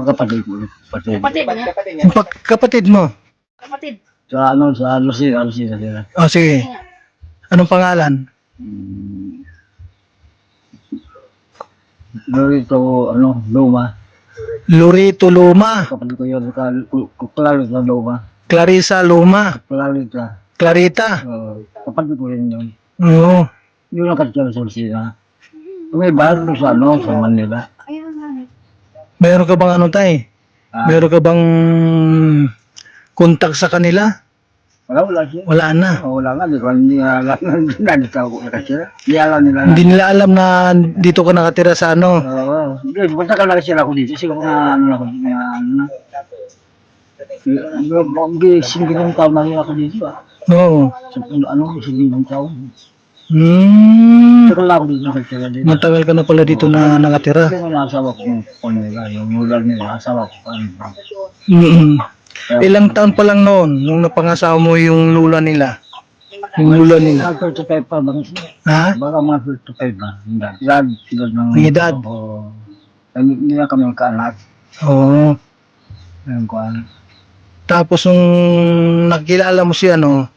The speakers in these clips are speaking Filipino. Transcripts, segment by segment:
kapatid ko. Kapatid. Kapatid niya? Yung kapatid mo? Kapatid. Sa ano, sa Lucina sila. O sige. Anong pangalan? Lorito, ano, Luma. Lorito Luma. Kapatid ko yun, Clarita Luma. Clarissa Luma. Clarita. Clarita. Kapatid ko rin yun. Oo. Yun ang katira sa Lucina. May bar doon sa ano, sa Manila. Meron ka bang ano tay? Meron ka bang kontak sa kanila? Wala siya. Wala na. Wala nga, hindi nga alam na dito ako nakasira. Hindi alam nila. Hindi nila alam na dito ka nakatira sa ano. Oo. Hindi, basta ka nakasira ako dito. Siguro nga, ano ako, nga, ano na. Hindi, singgilong taon na rin ako dito ah. Oo. Sa ano, singgilong taon. Pero lang ako dito nakasira dito. Matagal ka na pala dito na nakatira. Hindi ko nasawa ko kung nila, yung lugar nila, asawa ko. Ilang taon pa lang noon nung napangasawa mo yung lula nila? Yung lula nila. Mga 35 pa bang Ha? baka mga 35 ba? Edad, sila ng... Ang edad? Oo. Hindi na kami magkaanak. Oo. Ayun ko ano. Tapos nung nakilala mo si ano,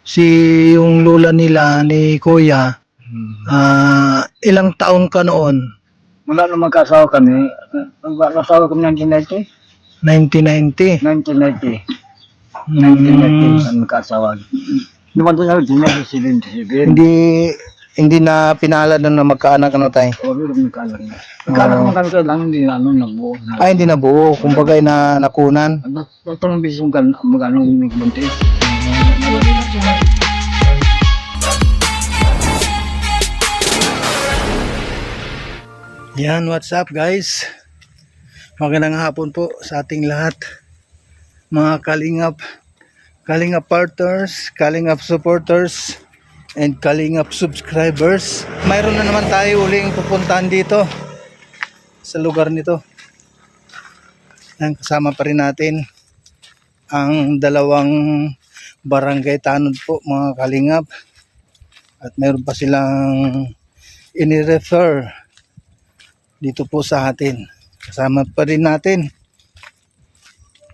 si yung lula nila ni Kuya, ilang taon ka noon? Mula nung magkasawa kami, nagkasawa kami ng 1990. 1990. 1990 ang magkasawa. Naman doon ako, 1977. Hindi na pinalad na magkaanak ano tayo? Oo, pero magkaanak na. Magkaanak naman kami kailangan, hindi na ano, nabuo. Ay, hindi na buo. Kumbaga na nakunan. Ito ng bisong magkano yung buntis. Yan, what's up guys? Magandang hapon po sa ating lahat. Mga Kalingap partners, Kalingap supporters, and Kalingap subscribers. Mayroon na naman tayo uling pupuntahan dito sa lugar nito. Yan, kasama pa rin natin ang dalawang barangay tanod po mga Kalingap. At mayroon pa silang ini-refer dito po sa atin. Kasama pa rin natin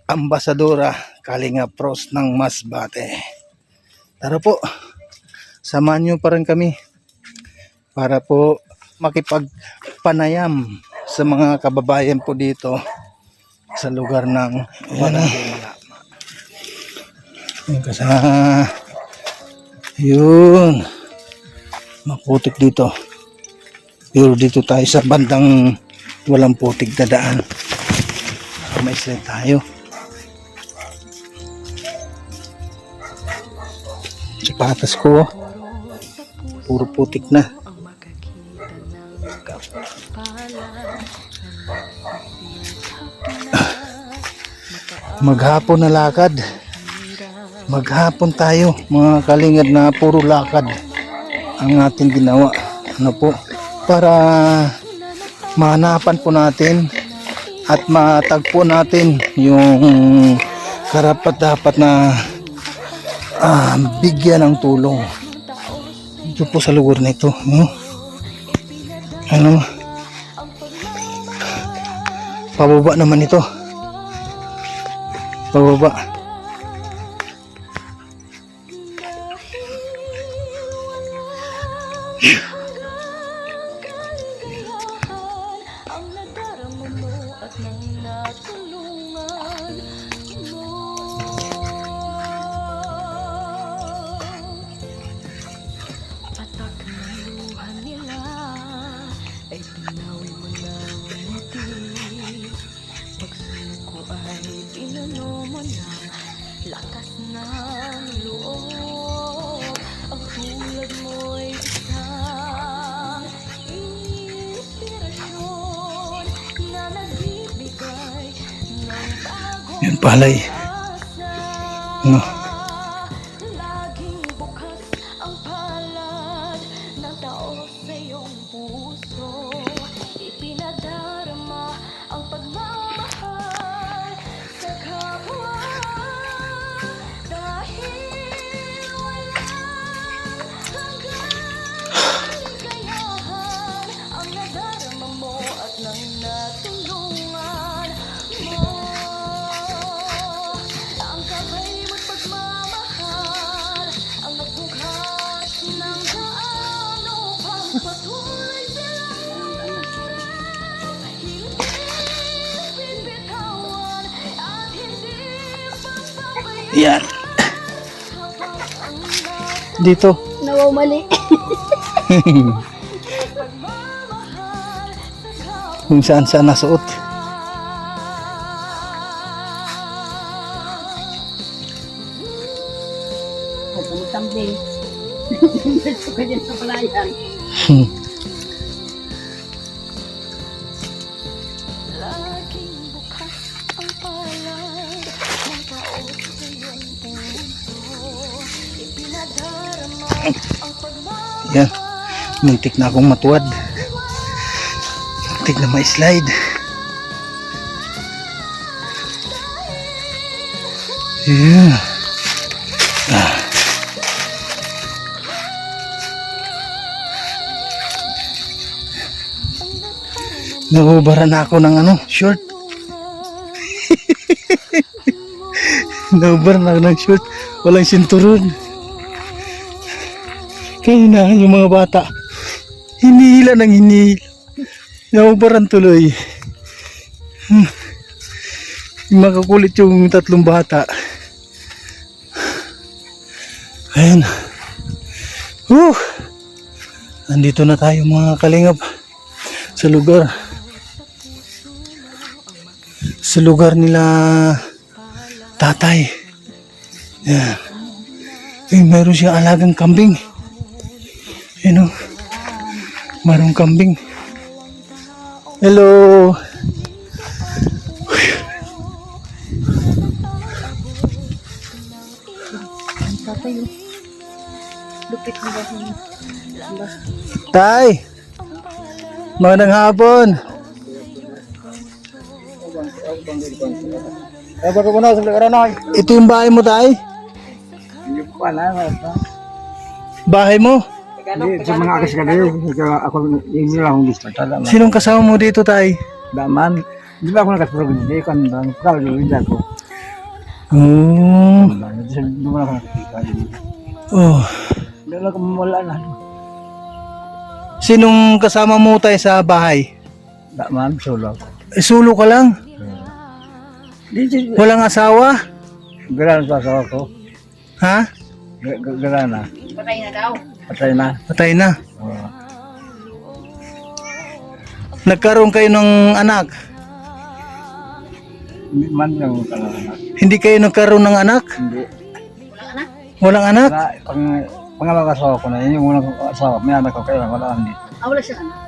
Ambasadora Kalingap Pros ng Masbate. Tara po, samahan nyo pa rin kami para po makipagpanayam sa mga kababayan po dito sa lugar ng Barangay Malama. Yun, maputik dito. Pero dito tayo sa bandang walang putik na daan. May slide tayo. Sapatas ko, puro putik na. Maghapon na lakad. Maghapon tayo, mga kalingad, na puro lakad ang ating ginawa. Ano po? Para mahanapan po natin at matagpo natin yung karapat-dapat na bigyan ng tulong dito po sa lugar na ito. Ano, pababa naman ito, pababa. Lakas ng loob, ang tulad mo'y isang inspirasyon na nagbibigay ng bagong Yan palay. Ano? laging bukas ang palad ng tao sa iyong puso. Ipinadarama ang pagmamahal sa kapwa. Yan. Dito. Nawawali. Kung saan saan nasuot. Pupuntang din. Dito ka dyan sa palayan. Laging bukas ang palad ng tao sa iyong puso. Ipinadarama ang pagmamahal. Yan. Muntik na akong matuwad. Muntik na ma-slide. Yeah. Naubara na ako ng short. Naubara na ako ng short. Walang sinturon. Kaya na yung mga bata. Hinihila ng hinihila. Naubaran tuloy. Makakulit yung tatlong bata. Ayan. Andito na tayo mga kalingap. Sa lugar nila tatay. Yan. Meron siyang alagang kambing. Ayan o. Mayroong kambing. Hello. Ang tatay yun. Lupit mo ba yun? Tay. Magandang hapon. Ito yung bahay mo, tay? Hindi ko alam. Bahay mo? Hindi, sa mga akas ka rin. Ako, yun lang akong gusto. Tala, Sinong kasama mo dito, tay? daman. Di ba ako nakasurog? Hindi, kan bang. Kala, hindi ako. Oh. Hindi mo na ako nakikita. Oh. Hindi lang ako wala na. Sinong kasama mo, tay, sa bahay? Daman, solo ako. Sulo ka lang? Di, Walang asawa? Garana sa asawa ko. Ha? Garana. Patay na daw. Patay na. Patay na. Oo. Nagkaroon kayo ng anak? Hindi man yung anak. Hindi kayo nagkaroon ng anak? Hindi. Walang anak? Pangalang asawa ko na, yun yung unang asawa. May anak ko kaya wala hindi. Wala siya anak.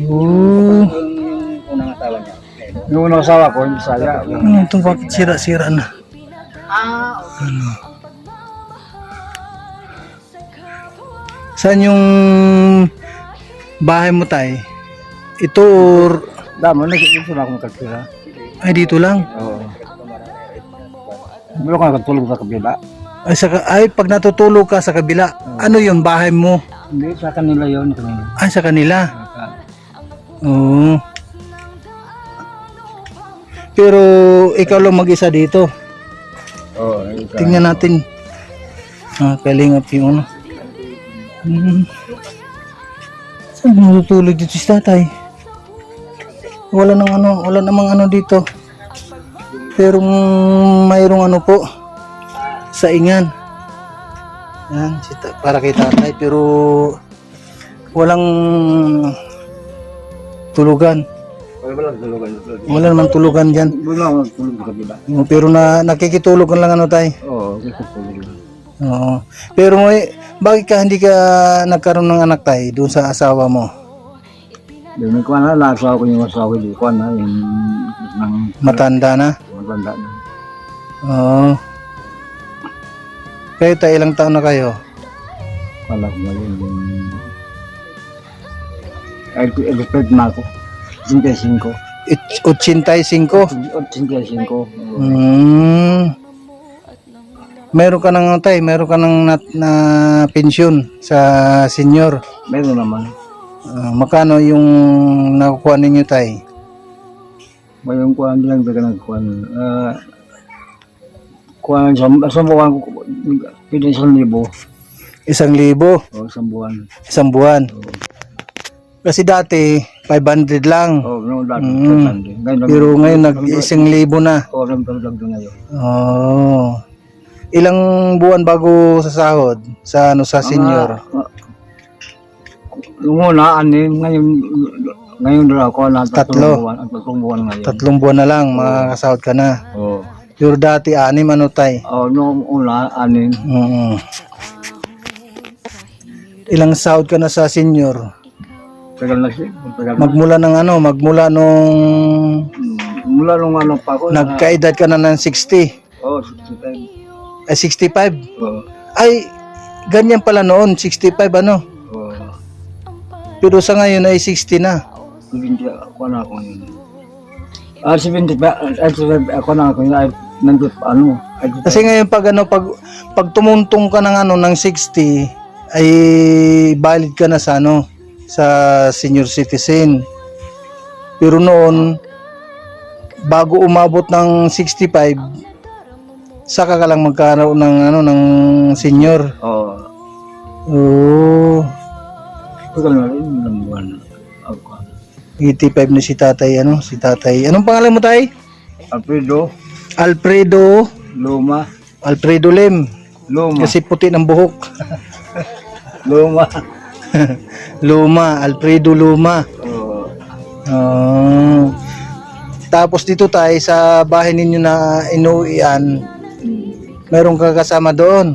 Oh. Yung unang asawa niya. Yung unang asawa ko, yung saya. Ito bakit sira-sira na? Okay. Saan yung bahay mo, tay? Ito or... Damo, nagkikita na akong magkakira. Ay, dito lang? Oo. Meron ko nakatulog sa kabila. Ay, pag natutulog ka sa kabila, ano yung bahay mo? Hindi, sa kanila yun. Ay, sa kanila? Oo. Pero ikaw lang mag-isa dito. Oo. Tingnan natin. Kalingap yung ano. Saan natutulog dito si tatay? Wala namang ano dito. Pero mayroong ano po, saingan. Yan, para kay tatay, pero walang tulugan. Wala namang tulugan dyan. Wala akong natulog sa kabila. Pero nakikitulog ka lang ano, tay. Oo, nakikitulog lang. Oo. Pero bakit hindi ka nagkaroon ng anak, tay, doon sa asawa mo? Dahil ko na, naasawa ko yung asawa ko. Di ko na, yung Matanda na? matanda na. Oo. Kayo, tay, ilang taon na kayo? Wala ko na yun. Expect na ako. 85. 85? 85. Meron ka ng tay, meron ka ng na pensyon sa senior. Meron naman. Magkano yung nakukuha ninyo, tay? Mayroong kuhaan lang daga ng kuhaan. Kuhaan sa buwan ko, pwede 1,000. 1,000? O, isang buwan. Isang buwan? Kasi dati, 500 lang. O, no, dati. Pero ngayon, nag-1,000 na. O, nagdagdag na ngayon. Oh. Ilang buwan bago sa sahod? Sa ano, sa senior? Yung una, ngayon doon ako na Tatlo. tatlong buwan ngayon. 3 buwan na lang, makakasahod ka na. Oo. Pero dati, 6 ano tay? Noong una, Mm. Ilang sahod ka na sa senior? tagal na siya. Tagal na. Magmula ng ano, magmula nung Mula nung ano pa ako. nagkaedad ka na ng 60. Oo, 65. Ay, 65? Oo. Ay, ganyan pala noon, 65 ano? Oo. Pero sa ngayon ay 60 na. 70 ako na ako yun. 70 ako na ako yun. Ay, nandun pa ano. Kasi ngayon pag ano, pag tumuntong ka ng ano ng 60 ay valid ka na sa ano, sa senior citizen. Pero noon bago umabot ng 65 saka ka lang magkaroon ng ano ng senior. Oo. Oh, Tagal na rin. Ilang buwan na ako. 85 na si tatay ano, si tatay. Anong pangalan mo tay? Alfredo, Alfredo Luma, Lem. Luma, Kasi puti ng buhok. Luma. Luma, Alfredo Luma. Oo. Oh. Tapos dito tayo sa bahay ninyo na inuwian, meron ka kasama doon.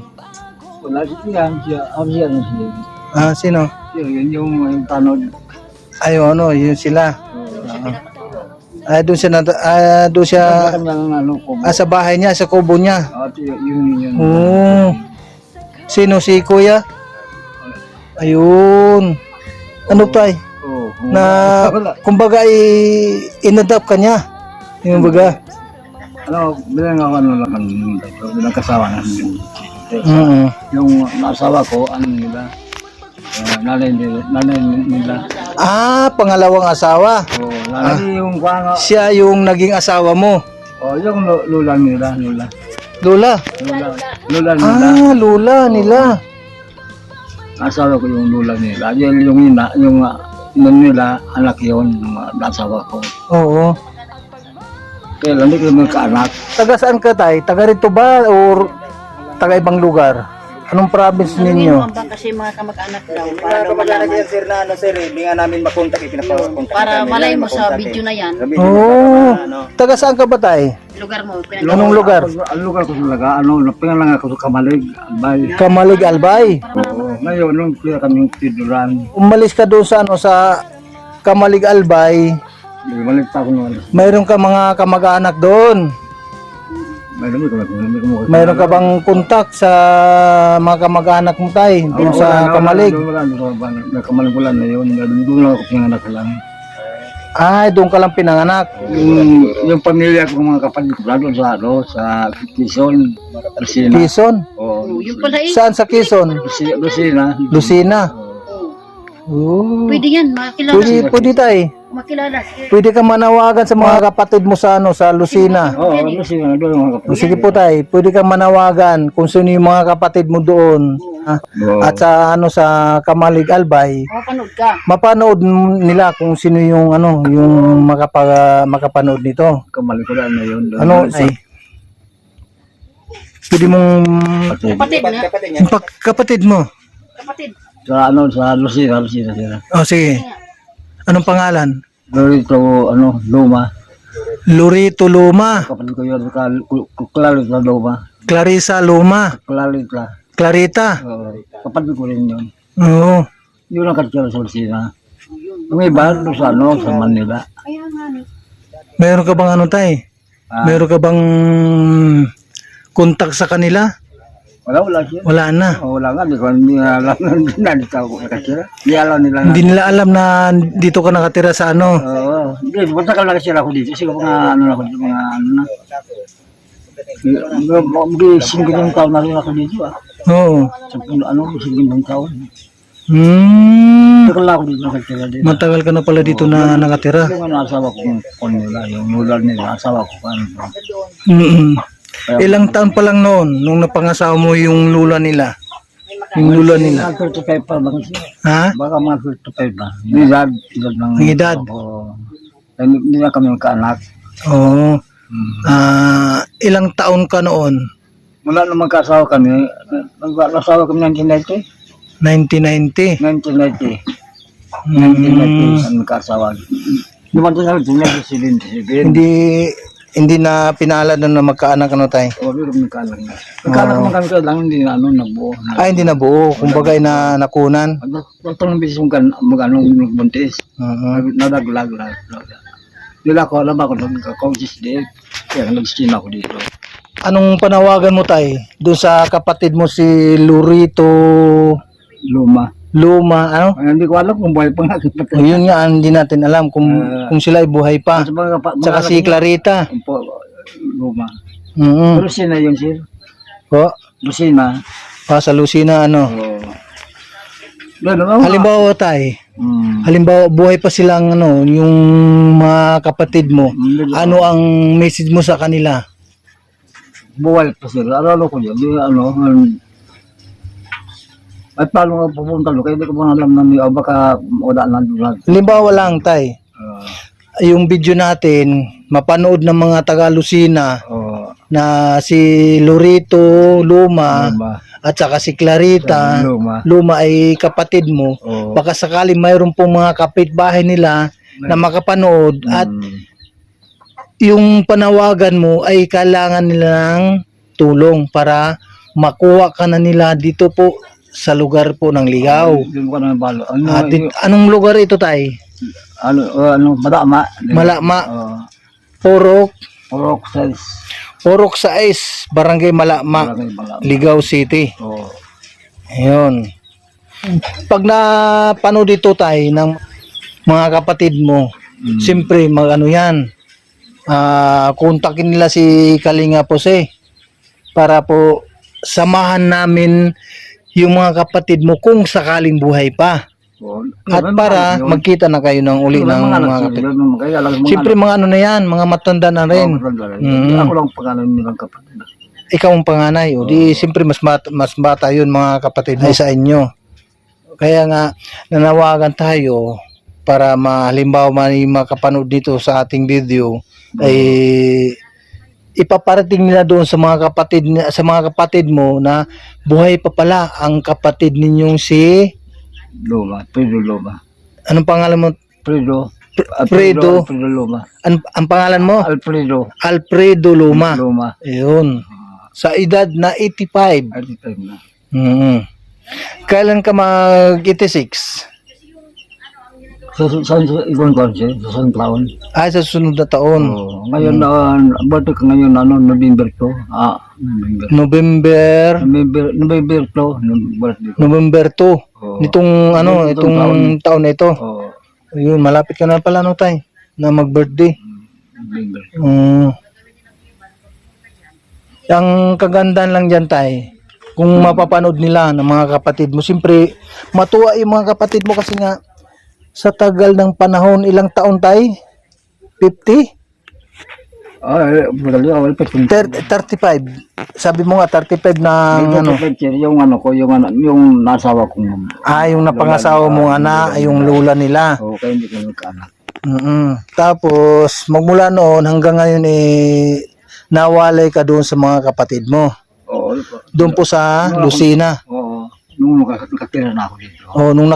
Wala siya. Siya na siya. Ah, sino? Yun yung tanod. Ay, ano, yun sila. Ah, doon siya, doon siya, Kanyang ano ko. sa bahay niya, sa kubo niya. Yun. Oh. Sino, si kuya? Ayun. Ano tay? Oo. Na, kumbaga, inadapt ka niya. Yung baga. Bilang ako bilang kasawa na. Yung nasawa ko, nanay nila. Ah, pangalawang asawa. Oo, nanay yung kwanga. Siya yung naging asawa mo. Yung lula nila. Lola. Lula nila. Ah, lola nila. Asawa ko yung lula nila. Yung nila, anak yun, yung nasawa ko. Oo. Kaya lang, hindi ko magkaanak. Taga saan ka tay? Taga rito ba or taga ibang lugar? Anong province ninyo? Bang kasi mga kamag-anak daw para daw malaman. sir na ano sir, hindi nga namin makontak, ipinapakontak. Para malay mo sa video na yan, Oo. Taga saan ka ba tay? lugar mo, Anong lugar? Ang lugar ko talaga, napingalang ako sa Kamalig, Albay. Kamalig Albay. Oo. Ngayon, nung kaya kaming tiduran, Umalis ka doon sa ano sa Kamalig Albay. bumalik pa ako nung Mayroon ka mga kamag-anak doon. Mayroon ka bang kontak sa mga kamag-anak mo tay doon sa Kamalig? Kamalig wala na yun. Doon lang ako pinanganak lang. Ay, doon ka lang pinanganak. Yung pamilya ko, mga kapatid ko, doon sa Quezon, Lucina. Quezon? Oo. yung pala eh, Saan sa Quezon? Lucina. Lucina. Oh. pwede yan, makilala. Pwede tay. Makilala. Pwede ka manawagan sa mga kapatid mo sa ano sa Lucina. Oo, Lucina. Doon yung mga kapatid. Sige po tay, pwede kang manawagan kung sino yung mga kapatid mo doon. Ha? Oo. At sa ano sa Kamalig Albay, Mapanood ka. mapanood nila kung sino yung ano yung makapanood nito. Kamalig wala na yun. Doon. Ano ay pwede mong Kapatid na. yung kapatid mo. Kapatid. Sa Lucina sila. Oh sige. Anong pangalan? Dito, Luma. Lorito Luma, Kapatid ko yun, Klalit na Luma. Clarissa Luma, Klalit na. Clarita. Kapatid ko rin yun. Oo. Yun ang katira sa Lucina. Yung iba, doon sa Manila. Kaya nga ni. Meron ka bang ano tay? Ah. Meron ka bang kontak sa kanila? Wala siya. Wala na. Wala nga, hindi nga alam na nandito ako nakatira. Hindi alam nila Hindi nila alam na dito ka nakatira sa ano. Oo. Hindi, basta ka lang sila ako dito. Siguro mga ako dito, mga na. Hindi, 50 taon na rin ako dito Oo. Sa 50 taon. Hmm. Tagal ako dito nakatira dito. Matagal ka na pala dito na nakatira. Yung asawa ko kung nila, yung nular nila, asawa ko pa. Mm. Ilang taon pa lang noon nung napangasawa mo yung lula nila? Yung lula nila. Mga 35 pa ba kasi? Ha? Baka mga 35 pa. Yung edad ng... Yung edad? Oo. Hindi na kami magkaanak. Oo. Ilang taon ka noon? Mula nung magkasawa kami, nagkasawa kami 1990. 1990. 1990. Mm. 1990 ang magkasawa. Naman ito sa silin. Hindi na pinaalad na magkaanak ano tayo. O, pero magkalang na. Magkalang naman kami kailangan, hindi na nabuo. Hindi na buo. Kumbaga na nakunan. Ito nang bisis mong nagbuntis. Nadaglag. Nila ko alam ako, nagka-coaches din. Kaya nag-steam ako dito. Anong panawagan mo tay doon sa kapatid mo si Lurito Luma. Ano? Ay, hindi ko alam kung buhay pa nga. Yun nga, hindi natin alam kung sila ay buhay pa. Tsaka si Clarita. Luma. Mm. Lucina yun, sir. O, Lucina. sa Lucina ano. Halimbawa tay, halimbawa buhay pa silang ano, yung mga kapatid mo. Ano ang message mo sa kanila? Buhay pa sila. Aralo ko yun. Di, ay paano nga pupunta doon? Kaya hindi ko pa alam na baka wala na doon. Halimbawa lang tay, yung video natin, mapanood ng mga taga Lucina na si Lurito Luma at saka si Clarita Luma ay kapatid mo. Baka sakali mayroon pong mga kapitbahay nila na makapanood at yung panawagan mo ay kailangan nila ng tulong para makuha ka na nila dito po sa lugar po ng Ligaw. Doon ko na balo. Anong lugar ito tay? Madama. Malama. Porok. Porok size. Porok 6, Barangay Malama, Ligaw City. Ayun. Pag napanood dito tayo ng mga kapatid mo, siyempre mag-ano yan, kontakin nila si Kalinga Jose para po samahan namin yung mga kapatid mo kung sakaling buhay pa. At para magkita na kayo ng uli ng mga kapatid. Siyempre mga ano na yan, mga matanda na rin. Ako lang pangalan nilang kapatid. Ikaw ang panganay, o di siyempre mas bata yun mga kapatid ay sa inyo. Kaya nga nanawagan tayo para halimbawa may makapanood dito sa ating video ay ipaparating nila doon sa mga kapatid mo na buhay pa pala ang kapatid ninyong si Pedro Luma. Anong pangalan mo? Alfredo Luma. Ang pangalan mo? Alfredo Luma. Ayun. Sa edad na 85. Kailan ka mag-86? Sa ibang konse, sa taon. Ay, sa susunod na taon. Ngayon, birthday ko ngayon, November to. November to, birthday ko. November 2. Nitong taon na ito. Ayun, malapit ka na pala no tay na mag-birthday. November. Ang kagandahan lang diyan tay, kung mapapanood nila ng mga kapatid mo, siyempre matuwa yung mga kapatid mo kasi nga sa tagal ng panahon, ilang taon tay? 50? 35. Sabi mo nga 35 na yung nasawa ko. Yung napangasawa mong anak, yung lula nila. Kaya hindi ko nagkaanak. Tapos magmula noon hanggang ngayon nawalay ka doon sa mga kapatid mo. Doon po sa Lucina. Nung nakatira na ako dito. Nung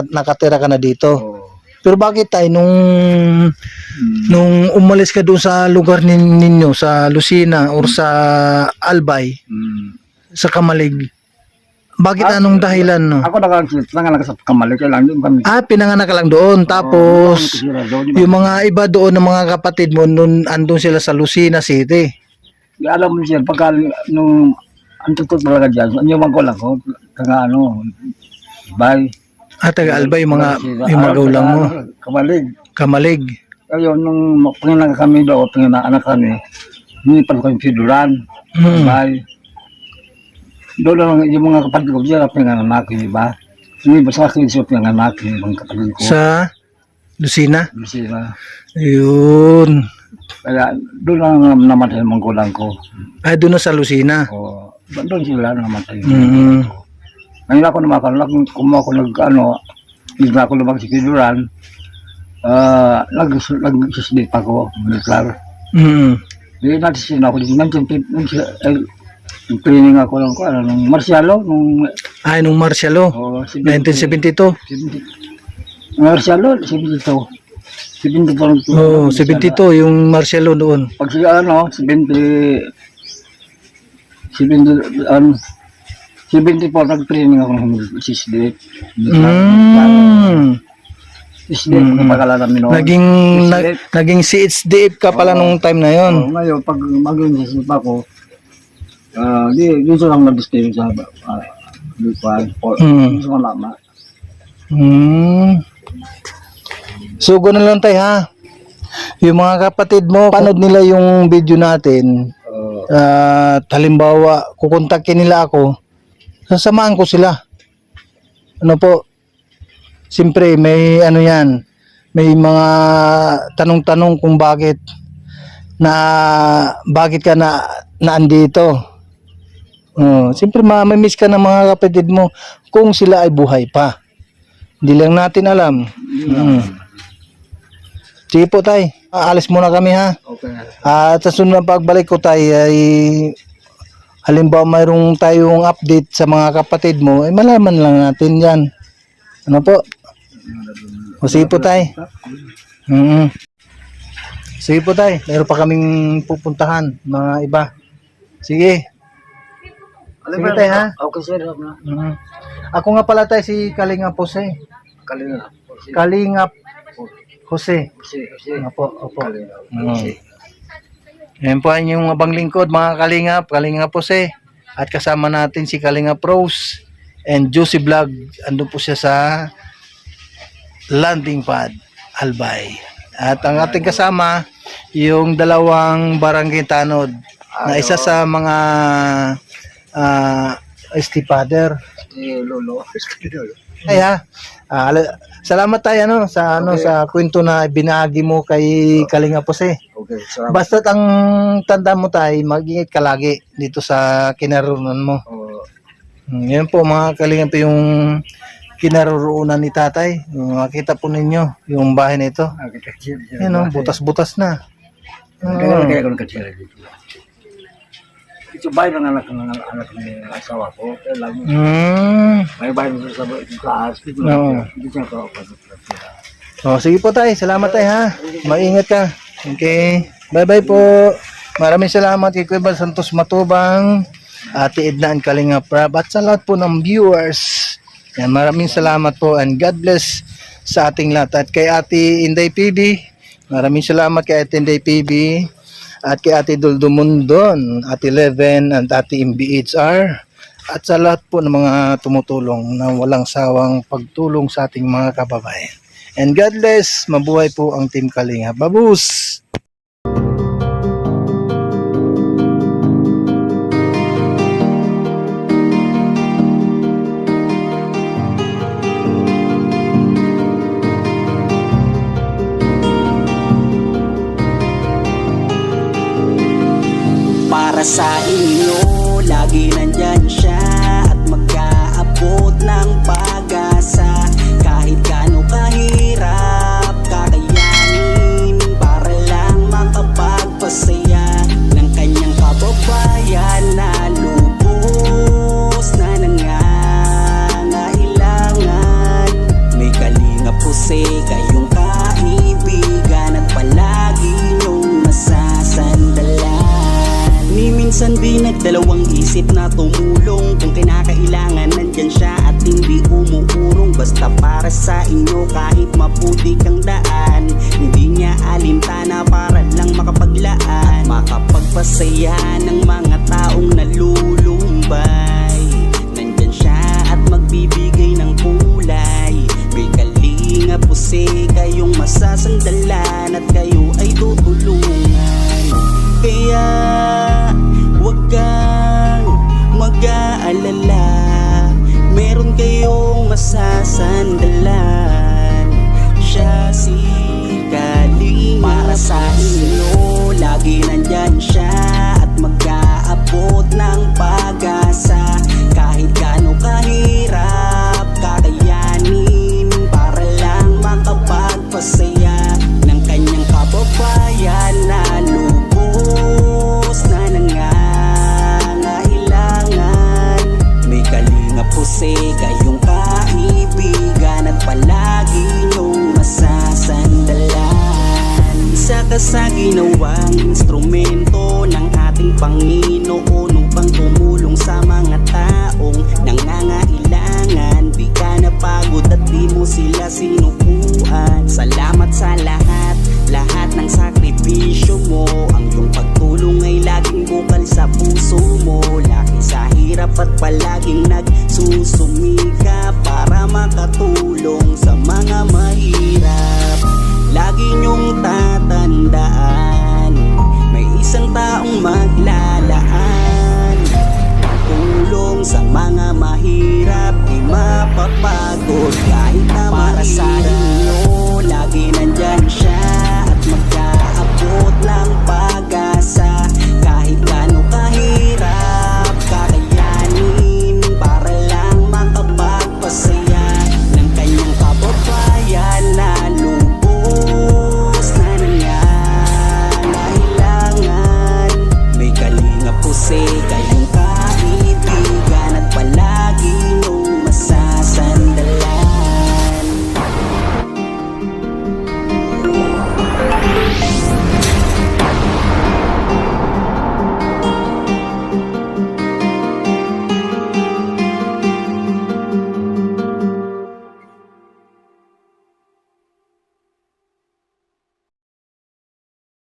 nakatira ka na dito. Pero bakit tayo nung umalis ka doon sa lugar ninyo sa Lucina or sa Albay, sa Kamalig, bakit anong dahilan no? Ako nanganak sa Kamalig, kailan din kami. Pinanganak ka lang doon. Tapos yung mga iba doon ng mga kapatid mo andun sila sa Lucina City. Alam mo siya, pagka nung ang tutot talaga dyan, yung magulang ko, bye. Taga Albay, yung magulang mo. Kamalig. Ayun, nung panginang kami doon, panginaanak kami, nilipan ko yung Fiduran. Bye. Doon lang yung mga kapatid ko dyan, panganak, di ba? Hindi ba sa akin siya panganak, yung mga kapatid ko. Sa Lucina? Lucina. Ayun. Kaya doon lang namatay yung magulang ko. Doon na sa Lucina? Doon sila namatay. Ngayon ako naman, kung ako hindi na ako lumang si Fiduran, nag-susdate pa ako, militar. Hindi natin ako, Yung training ako lang ko, nung Marcialo, nung Ay, nung Marcialo, 1972. Marcialo, 72. 72. Oo, 72 yung Marcialo doon. Pag siya 74, nag-training ako ng SISDF. SISDF, pagkakala namin noon. Naging CHDF ka pala nung time na yon. Ngayon, pag maging SISDF ako, dito lang nag-stay sa Lupan. Dito ko lama. So, gano'n lang tayo ha. Yung mga kapatid mo, panood nila yung video natin. At halimbawa, kukontakin nila ako, sasamahan ko sila. Ano po? Siyempre, may ano yan, may mga tanong-tanong kung bakit ka naandito. Siyempre, mamimiss ka ng mga kapatid mo kung sila ay buhay pa. Hindi lang natin alam. Sige po tay, aalis muna kami ha. Okay. At sa sunod na pagbalik ko tay ay halimbawa mayroong tayong update sa mga kapatid mo, ay malaman lang natin yan. Ano po? O sige po tay. Sige po tay, mayroon pa kaming pupuntahan, mga iba. Sige. Sige tay ha. Okay, sir. Ako nga pala tay si Kalingap Jose. Kalingap Jose. Opo. Yan po ang inyong abang lingkod mga Kalingap Jose. At kasama natin si Kalingap Rose and Juicy Vlog. Andun po siya sa landing pad, Albay. At ang ating kasama, yung dalawang barangay tanod na isa sa mga estipader. Lolo. Ay ha. Salamat tayo sa sa kwento na binahagi mo kay Kalingap Jose. Okay, salamat. Basta ang tanda mo tayo, mag-ingat ka lagi dito sa kinaroroonan mo. Yan po mga Kalingap yung kinaroroonan ni tatay. Makita po ninyo yung bahay na ito. Yan butas-butas na. Kaya ko nagkatira dito. Ito bahay ng anak ng asawa ko. Kaya lang. May bahay ng sa taas. Dito ako. Sige po tayo. Salamat tayo ha. Maingat ka. Okay. Bye-bye po. Maraming salamat kay Kuya Santos Matubang, Ate Edna and Kalingap Rab, at sa lahat po ng viewers. Yan, maraming salamat po and God bless sa ating lahat. At kay Ate Inday PB, maraming salamat kay Ate Inday PB. At kay Ate Duldo Mundon, Ate Leven, and Ate MBHR. At sa lahat po ng mga tumutulong na walang sawang pagtulong sa ating mga kababayan. And God bless, mabuhay po ang Team Kalingap. Babus! Para sa inyo, lagi nandyan siya at mag-aabot ng pag-asa. Kahit gaano kahirap, kakayanin para lang makapagpasaya ng kanyang kababayan na lubos na nangangailangan. May Kalingap Jose, kayong kaibigan at palagi niyong masasandalan. Ni minsan di nagdalawang isip na tumulong. Kung kinakailangan nandyan siya at hindi umuurong. Basta para sa inyo kahit maputik ang daan, hindi niya alintana para lang makapaglaan. Makapagpasaya ng mga taong nalulumbay. Nandyan siya at magbibigay ng kulay. May Kalingap Jose, kayong masasandalan at kayo ay tutulungan. Kaya huwag kang mag-aalala, meron kayong masasandalan. Siya si Kalingap. Para sa inyo, lagi nandyan siya at mag-aabot ng pag-asa. Kahit gaano kahirap, kakayanin para lang makapagpasaya ng kanyang kababayan na lubos na nangangailangan. Panginoon upang tumulong sa mga taong nangangailangan. Di ka napagod at di mo sila sinukuan. Salamat sa lahat, lahat ng sakripisyo mo. Ang iyong pagtulong ay laging bukal sa puso mo. Laki sa hirap at palaging nagsusumika para makatulong sa mga mahirap. Lagi niyong tatandaan, may isang taong maglalaan. Tulong sa mga mahirap, di mapapagod kahit na para sa